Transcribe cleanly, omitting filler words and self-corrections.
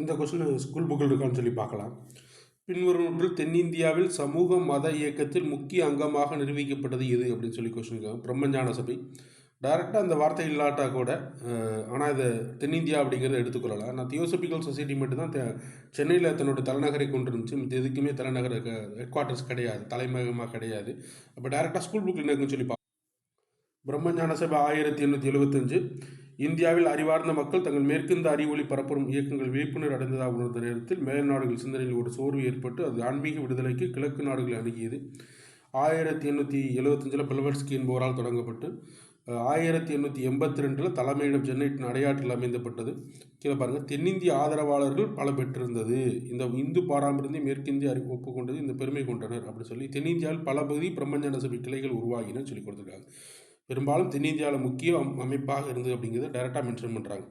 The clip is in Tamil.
இந்த கொஸ்டின் ஸ்கூல் புக்கில் இருக்கான்னு சொல்லி பார்க்கலாம். பின்வரும் நூற்றில் தென்னிந்தியாவில் சமூக மத இயக்கத்தில் முக்கிய அங்கமாக நிரூபிக்கப்பட்டது எது அப்படின்னு சொல்லி கொஸ்டின். பிரம்மஞான சபை. டைரெக்டாக அந்த வார்த்தை இல்லாட்டா கூட, ஆனால் இதை தென்னிந்தியா அப்படிங்கிறத எடுத்துக்கொள்ளலாம். நான் தியோசபிக்கல் சொசைட்டி மட்டும்தான் சென்னையில் தன்னோட தலைநகரை கொண்டு இருந்துச்சு. இது எதுக்குமே தலைநகர ஹெட் குவார்ட்டர்ஸ் கிடையாது, தலைமையகமாக கிடையாது. அப்போ டைரெக்டாக ஸ்கூல் புக்கில் என்னக்குன்னு சொல்லி பார்ப்போம். பிரம்மஞான சபை 1875. இந்தியாவில் அறிவார்ந்த மக்கள் தங்கள் மேற்கிந்த அறிவொளி பரப்பும் இயக்கங்கள் விழிப்புணர்வு அடைந்ததாக உணர்ந்த நேரத்தில் மேல் நாடுகள் சிந்தனையில் ஒரு சோர்வு ஏற்பட்டு அது ஆன்மீக விடுதலைக்கு கிழக்கு நாடுகளை அணுகியது. 1875 பிளவர்ஸ்கி என்பவரால் தொடங்கப்பட்டு 1882 தலைமையிடம் சென்னை அடையாற்றில் அமைந்தப்பட்டது. கீழே பாருங்கள், தென்னிந்திய ஆதரவாளர்கள் பல பெற்றிருந்தது. இந்த இந்து பாரம்பரியத்தை மேற்கிந்திய அறிவு ஒப்புக்கொண்டது இந்த பெருமை கொண்டனர் அப்படின்னு சொல்லி தென்னிந்தியாவில் பல பகுதி பிரம்மஞான சபை கிளைகள் உருவாகினு சொல்லி கொடுத்துருக்காங்க. பெரும்பாலும் தென்னிந்தியாவில் முக்கிய அமைப்பாக இருந்தது அப்படிங்கிறத டைரெக்டாக மென்ஷன் பண்ணுறாங்க.